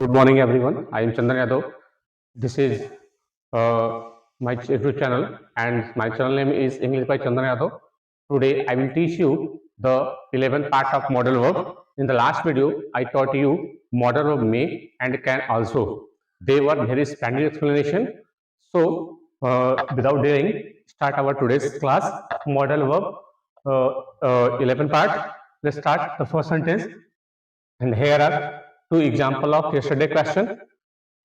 Good morning, everyone. I am Chandan Yadav. This is my YouTube channel, and my channel name is English by Chandan Yadav. Today, I will teach you the 11th part of modal verb. In the last video, I taught you modal verb may and can also. They were very splendid explanation. So, without delaying, start our today's class. Modal verb 11th part. Let's start the first sentence. And here are two example of yesterday question.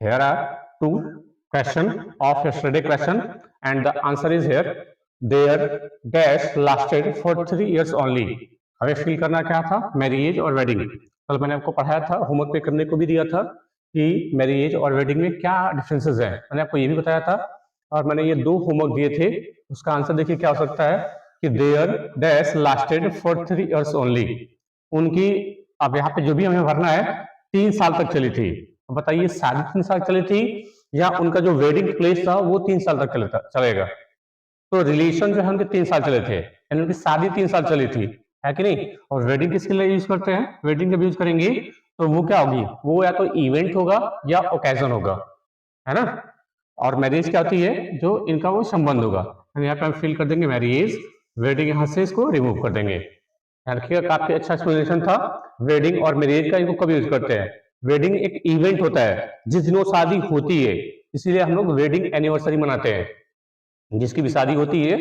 Here are two question of yesterday question, and the answer is here. Their dash lasted for 3 years only. हमें fill करना क्या था? Marriage और wedding. कल मैंने आपको पढ़ाया था, होमवर्क पे करने को भी दिया था कि मैरिज और वेडिंग में क्या डिफरेंसेस हैं. मैंने आपको ये भी बताया था, और मैंने ये दो होमवर्क दिए थे. उसका आंसर देखिए क्या हो सकता है कि there dash lasted for 3 years only. उनकी अब यहाँ पे जो भी हमें भरना है 3 साल तक चली थी. बताइए शादी 3 साल चली थी या उनका जो वेडिंग प्लेस था वो 3 साल तक चलेगा. तो रिलेशन जो है उनके 3 साल चले थे, यानी उनकी शादी 3 साल चली थी, है कि नहीं. और वेडिंग किसके लिए यूज करते हैं? वेडिंग जब यूज करेंगे तो वो क्या होगी? वो या तो इवेंट होगा या ओकेजन होगा, है ना. और मैरिज क्या होती है? जो इनका वो संबंध होगा. यहाँ पे हम फिल कर देंगे मैरिज, वेडिंग यहाँ से इसको रिमूव कर देंगे. रखिएगा, काफी अच्छा एक्सप्लेनेशन था. वेडिंग और मैरिज का इनको कब यूज करते हैं? वेडिंग एक इवेंट होता है जिस दिन वो शादी होती है, इसीलिए हम लोग वेडिंग एनिवर्सरी मनाते हैं. जिसकी भी शादी होती है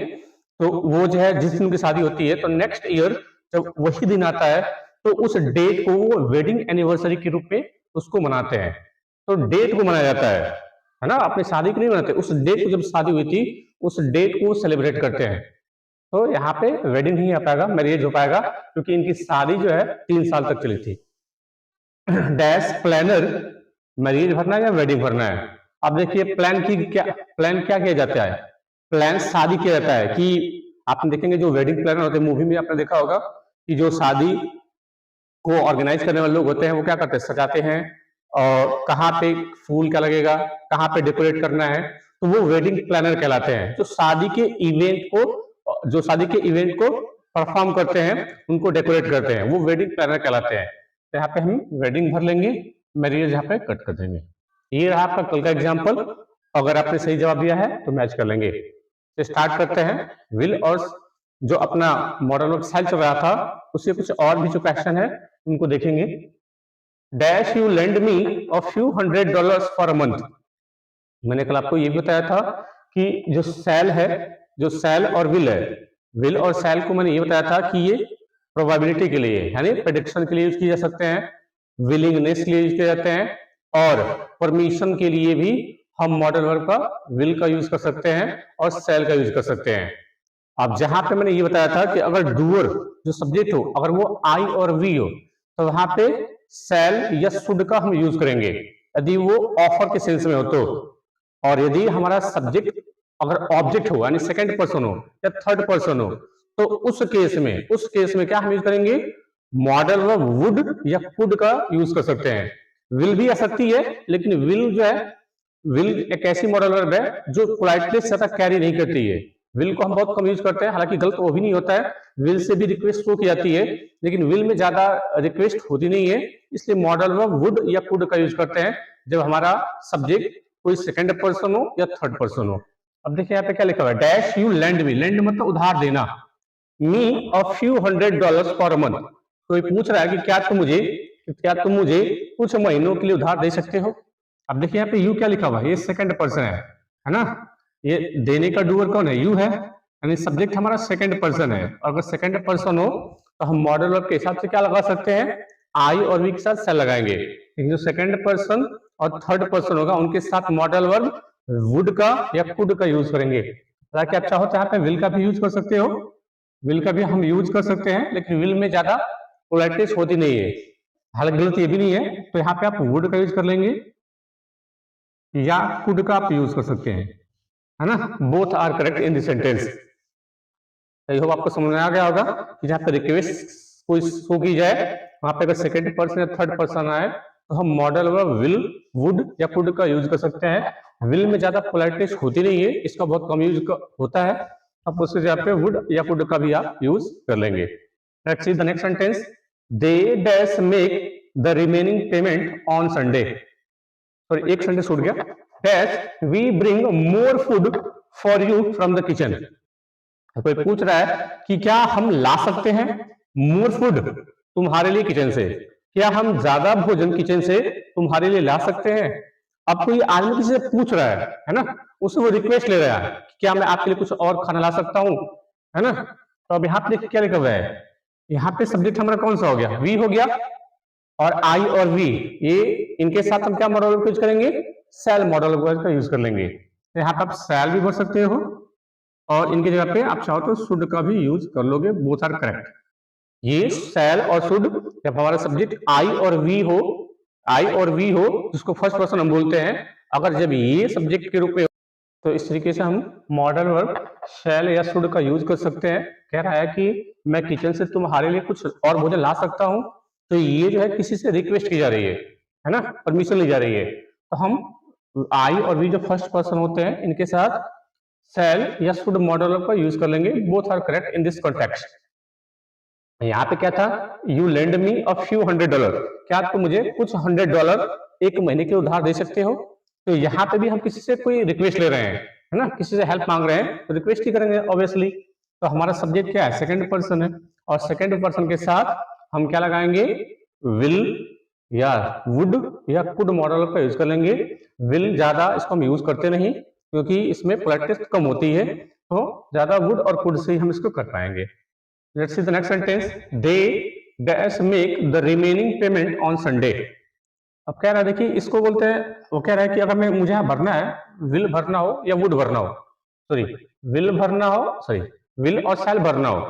तो वो जो है जिस दिन की शादी होती है तो नेक्स्ट ईयर जब वही दिन आता है तो उस डेट को वो वेडिंग एनिवर्सरी के रूप में उसको मनाते हैं. तो डेट को मनाया जाता है ना. अपनी शादी को नहीं मनाते, उस डेट को जब शादी हुई थी उस डेट को सेलिब्रेट करते हैं. तो यहाँ पे वेडिंग नहीं आ पाएगा, मैरिज हो पाएगा, क्योंकि इनकी शादी जो है 3 साल तक चली थी. डैश प्लानर मैरिज भरना है या वेडिंग भरना है? अब देखिए प्लान क्या किया जाता है? प्लान शादी किया जाता है. कि आप देखेंगे जो वेडिंग प्लानर होते हैं, मूवी में आपने देखा होगा कि जो शादी को ऑर्गेनाइज करने वाले लोग होते हैं वो क्या करते हैं? सजाते हैं, और कहाँ पे फूल क्या लगेगा, कहाँ पे डेकोरेट करना है, तो वो वेडिंग प्लानर कहलाते हैं. जो शादी के इवेंट को परफॉर्म करते हैं, उनको डेकोरेट करते हैं, वो वेडिंग प्लानर कहलाते हैं. तो यहाँ पे हम वेडिंग भर लेंगे, मैरिज यहाँ पे कट कर देंगे. ये रहा आपका कल का एग्जाम्पल. अगर आपने सही जवाब दिया है तो मैच कर लेंगे. तो स्टार्ट करते हैं. विल और जो अपना मॉडल ऑफ सेल चल रहा था उससे कुछ और भी जो क्वेश्चन है उनको देखेंगे. Dash you lend me a few $100 for a month. मैंने कल आपको ये बताया था कि जो सेल है, जो सेल और विल है, विल और सेल को मैंने ये बताया था कि ये प्रोबेबिलिटी के लिए यानी प्रेडिक्शन के लिए यूज किए जा सकते हैं, विलिंगनेस के लिए यूज किए जाते हैं, और परमिशन के लिए भी हम मॉडल वर्ब का विल का यूज कर सकते हैं और सेल का यूज कर सकते हैं. अब जहां पे मैंने ये बताया था कि अगर डूअर जो सब्जेक्ट हो अगर वो आई और वी हो तो वहां पे सेल या शुड का हम यूज करेंगे यदि वो ऑफर के सेंस में हो तो. और यदि हमारा सब्जेक्ट अगर ऑब्जेक्ट हो यानी सेकंड पर्सन हो या थर्ड पर्सन हो तो उस केस में क्या हम यूज करेंगे? मॉडल वर्ब वुड या कुड का यूज कर सकते हैं. विल भी आ सकती है, लेकिन विल जो है, विल एक ऐसी मॉडल वर्ब है जो पोलाइटनेस ज्यादा कैरी नहीं करती है. विल को हम बहुत कम यूज करते हैं, हालांकि गलत वो भी नहीं होता है. विल से भी रिक्वेस्ट को की जाती है, लेकिन विल में ज्यादा रिक्वेस्ट होती नहीं है, इसलिए मॉडल वर्ब वुड या कुड का यूज करते हैं जब हमारा सब्जेक्ट कोई सेकंड पर्सन हो या थर्ड पर्सन हो. अब देखिए यहाँ पे क्या लिखा हुआ है? Dash you lend me. Lend मतलब उधार देना. Me a few $100 for a month. कोई पूछ रहा है कि क्या तुम मुझे कुछ महीनों के लिए उधार दे सकते हो? अब देखिए यहाँ पे यू क्या लिखा हुआ है? ये सेकंड पर्सन है ना. ये देने का डूअर कौन है? यू है, यानी सब्जेक्ट हमारा सेकंड पर्सन है. अगर सेकंड पर्सन हो तो हम मॉडल वर्ब के हिसाब से क्या लगा सकते हैं? आई और वी के साथ सेल लगाएंगे. जो सेकंड पर्सन और थर्ड पर्सन होगा उनके साथ मॉडल वर्ब वुड का या कुड का यूज करेंगे. ताकि आप चाहो तो यहाँ पे विल का भी यूज कर सकते हो, विल का भी हम यूज कर सकते हैं, लेकिन विल में ज्यादा पोलाइटनेस होती नहीं है. हालांकि गलत ये भी नहीं है, तो यहाँ पे आप वुड का यूज कर लेंगे या कुड का आप यूज कर सकते हैं, है ना. Both are correct in this sentence. I hope आपको समझ में आ गया होगा कि जहाँ पे रिक्वेस्ट कोई शो की जाए वहां पे अगर सेकंड पर्सन या थर्ड पर्सन आए तो हम मॉडल वर्ब विल, वुड या कुड का यूज कर सकते हैं. विल में ज्यादा पोलाइटनेस होती नहीं है, इसका बहुत कम यूज होता है. अब उसके जगह पे वुड या कुड का भी आप यूज कर लेंगे. Let's see the next sentence. They dash make the remaining payment on Sunday. Sorry एक सेंटेंस छूट गया, dash we bring more food for you from the kitchen. कोई पूछ रहा है कि क्या हम ला सकते हैं मोर फूड तुम्हारे लिए किचन से, क्या हम ज्यादा भोजन किचन से तुम्हारे लिए ला सकते हैं। अब कोई आदमी किसी से पूछ रहा है ना, उससे वो रिक्वेस्ट ले रहा है कि क्या मैं आपके लिए कुछ और खाना ला सकता हूँ, है ना। तो अब यहाँ पे देखिए क्या लिखा हुआ है, यहाँ पे सब्जेक्ट हमारा कौन सा हो गया, वी हो गया, और आई और वी ये इनके साथ हम क्या मॉडल वर्ब यूज करेंगे, सेल मॉडल वर्ब का यूज कर लेंगे। तो यहाँ पे आप सेल भी भर सकते हो और इनकी जगह पे आप चाहो तो शुड का भी यूज कर लोगे, बोथ आर करेक्ट। ये सेल और शुड जब हमारा सब्जेक्ट आई और वी हो, आई और वी हो जिसको फर्स्ट पर्सन हम बोलते हैं, अगर जब ये सब्जेक्ट के रूप में तो इस तरीके से हम मॉडल वर्ब शैल या शुड का यूज कर सकते हैं। कह रहा है कि मैं किचन से तुम्हारे लिए कुछ और भोजन ला सकता हूं, तो ये जो है किसी से रिक्वेस्ट की जा रही है ना, परमिशन ली जा रही है। तो हम आई और वी जो फर्स्ट पर्सन होते हैं इनके साथ शैल या शुड मॉडल वर्ब का यूज कर लेंगे, both are correct in this context. यहाँ पे क्या था, you lend me a few $100, क्या तुम मुझे कुछ $100 एक महीने के उधार दे सकते हो। तो यहाँ पे भी हम किसी से कोई रिक्वेस्ट ले रहे हैं, है ना, किसी से हेल्प मांग रहे हैं तो रिक्वेस्ट ही करेंगे ऑब्वियसली। तो हमारा सब्जेक्ट क्या है, सेकंड पर्सन है, और सेकंड पर्सन के साथ हम क्या लगाएंगे, विल या वुड या कुड मॉडल का यूज कर लेंगे। विल ज्यादा इसको हम यूज करते नहीं क्योंकि इसमें पोलाइटनेस कम होती है, तो ज्यादा वुड और कुड से ही हम इसको कर पाएंगे। Let's see the next sentence. They dash make the remaining payment on Sunday. अब कह रहा है, देखिए इसको बोलते हैं, वो कह रहा है कि अगर मैं मुझे यहाँ भरना है, विल भरना हो या वुड भरना हो, सॉरी विल भरना हो, सॉरी विल और शैल भरना हो,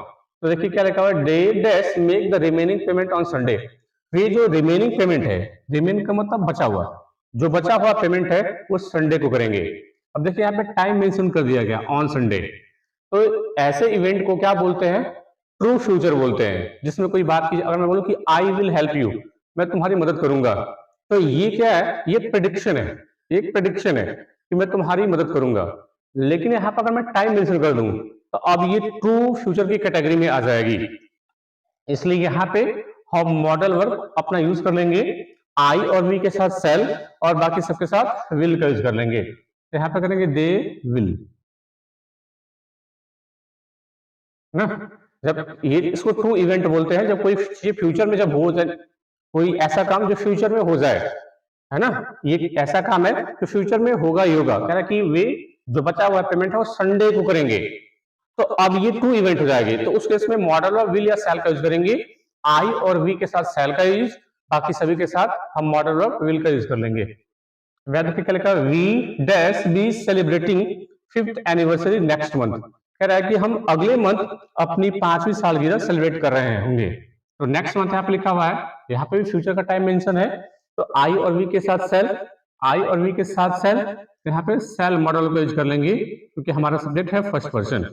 तो देखिए क्या लिखा हुआ है, दे dash make the remaining payment on Sunday. ये जो रिमेनिंग पेमेंट है, रिमेनिंग का मतलब बचा हुआ, जो बचा हुआ पेमेंट है वो संडे को करेंगे। अब देखिए यहाँ पे टाइम मेंशन कर दिया गया ऑन संडे, तो ऐसे इवेंट को क्या बोलते हैं, ट्रू फ्यूचर बोलते हैं, जिसमें कोई बात की, अगर मैं बोलूं कि आई विल हेल्प यू, मैं तुम्हारी मदद करूंगा, तो ये क्या है, ये प्रेडिक्शन है, एक प्रेडिक्शन है कि मैं तुम्हारी मदद करूंगा। लेकिन यहाँ पर अगर मैं टाइम मेंशन कर दूं तो अब ये ट्रू फ्यूचर की कैटेगरी में आ जाएगी, इसलिए यहाँ पे हम मॉडल वर्ब अपना यूज कर लेंगे, आई और वी के साथ सेल और बाकी सबके साथ विल का यूज कर लेंगे। तो यहाँ पे करेंगे दे विल ना। जब ये इसको ट्रू इवेंट बोलते हैं, जब कोई चीज फ्यूचर में जब हो जाए, कोई ऐसा काम जो फ्यूचर में हो जाए, है ना, ये ऐसा काम है जो फ्यूचर में होगा ही होगा। कह रहा कि वे जो बचा हुआ पेमेंट है वो संडे को करेंगे, तो अब ये ट्रू इवेंट हो जाएगी, तो उस केस में मॉडल ऑफ विल या सेल का यूज करेंगे, आई और वी के साथ सेल का यूज, बाकी सभी के साथ हम मॉडल ऑफ विल का यूज कर लेंगे। क्या लिखा, we dash be celebrating 5th anniversary next month. कह रहा है कि हम अगले मंथ अपनी 5वीं सालगिरह सेलिब्रेट कर रहे होंगे, तो नेक्स्ट मंथ यहाँ पे लिखा हुआ है, यहाँ पे भी फ्यूचर का टाइम मेंशन है, तो आई और वी के साथ सेल, आई और वी के साथ सेल, यहाँ पे सेल मॉडल को यूज कर लेंगे क्योंकि हमारा सब्जेक्ट है फर्स्ट पर्सन।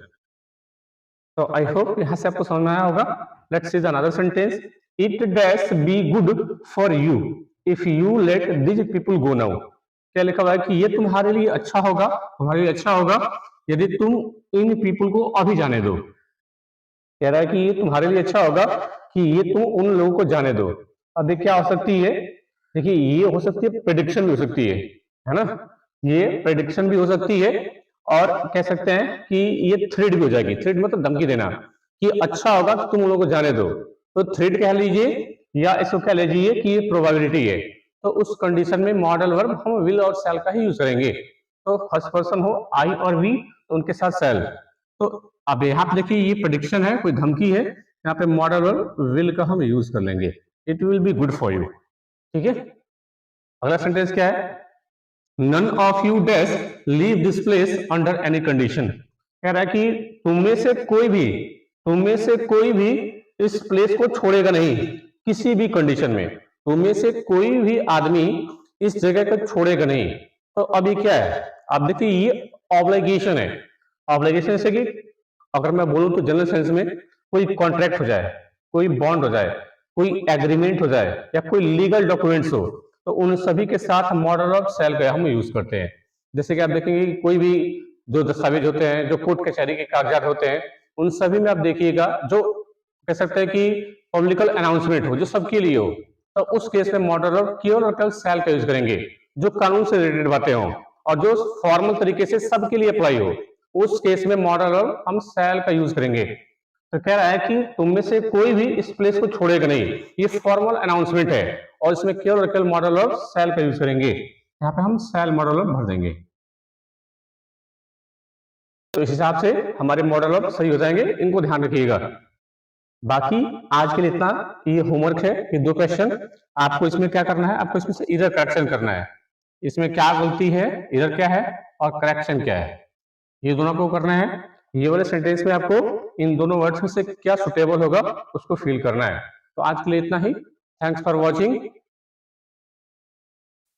तो आई होप यहाँ से आपको समझ में आया होगा। Let's see the another sentence, it dash B good for you if you let this people go now. क्या लिखा हुआ है कि ये तुम्हारे लिए अच्छा होगा, तुम्हारे लिए अच्छा होगा यदि तुम इन पीपल को अभी जाने दो। कह रहा है कि ये तुम्हारे लिए अच्छा होगा कि ये तुम उन लोगों को जाने दो। अब क्या हो सकती है, देखिए ये हो सकती है प्रेडिक्शन भी हो सकती है ना, ये प्रेडिक्शन भी हो सकती है, और कह सकते हैं कि ये थ्रेड भी हो जाएगी। थ्रेड मतलब धमकी देना कि अच्छा होगा कि तुम उन लोगों को जाने दो, तो थ्रेड कह लीजिए या इसको कह लीजिए कि ये प्रोबेबिलिटी है। तो उस कंडीशन में मॉडल वर्ब हम विल और सेल का ही यूज करेंगे। तो फर्स्ट पर्सन हो आई और वी, तो उनके साथ सेल। तो अब यहाँ पे देखिए ये प्रेडिक्शन है, कोई धमकी है, यहाँ पे मॉडल वर्ब विल का हम यूज कर लेंगे, it will be good for you. ठीक है, अगला सेंटेंस क्या है, none of you dash leave this place under any condition. कह रहा है कि तुममें से कोई भी इस प्लेस को छोड़ेगा नहीं किसी भी कंडीशन में, तुममें से कोई भी आदमी इस जगह को छोड़ेगा नहीं। तो अभी क्या है, अब देखिए ये ऑब्लिगेशन है, ऑब्लिगेशन जैसे कि अगर मैं बोलूं तो जनरल सेंस में कोई कॉन्ट्रैक्ट हो जाए, कोई बॉन्ड हो जाए, कोई एग्रीमेंट हो जाए या कोई लीगल डॉक्यूमेंट्स हो, तो उन सभी के साथ मॉडल ऑफ सेल का हम यूज करते हैं। जैसे कि आप देखेंगे कि कोई भी जो दस्तावेज होते हैं, जो कोर्ट कचहरी के कागजात होते हैं, उन सभी में आप देखिएगा जो कह सकते हैं कि पब्लिकल अनाउंसमेंट हो, जो सबके लिए हो, तो उस केस में मॉडल ऑफ केवल और केवल सेल का यूज करेंगे। जो कानून से रिलेटेड बातें हों और जो फॉर्मल तरीके से सबके लिए अप्लाई हो, उस केस में मॉडल वर्ब हम शैल का यूज करेंगे। तो कह रहा है कि तुम में से कोई भी इस प्लेस को छोड़ेगा नहीं, ये फॉर्मल अनाउंसमेंट है और इसमें केवल और केवल मॉडल वर्ब शैल का यूज करेंगे। यहाँ पे हम शैल मॉडल वर्ब भर देंगे। तो इस हिसाब से हमारे मॉडल वर्ब सही हो जाएंगे, इनको ध्यान रखिएगा। बाकी आज के लिए इतना, ये होमवर्क है, ये 2 क्वेश्चन आपको इसमें क्या करना है, आपको इसमें से इरर करेक्शन करना है। इसमें क्या गलती है, इरर क्या है और करेक्शन क्या है, ये दोनों को करना है। ये वाले सेंटेंस में आपको इन दोनों वर्ड्स में से क्या सुटेबल होगा उसको फिल करना है। तो आज के लिए इतना ही। Thanks for watching.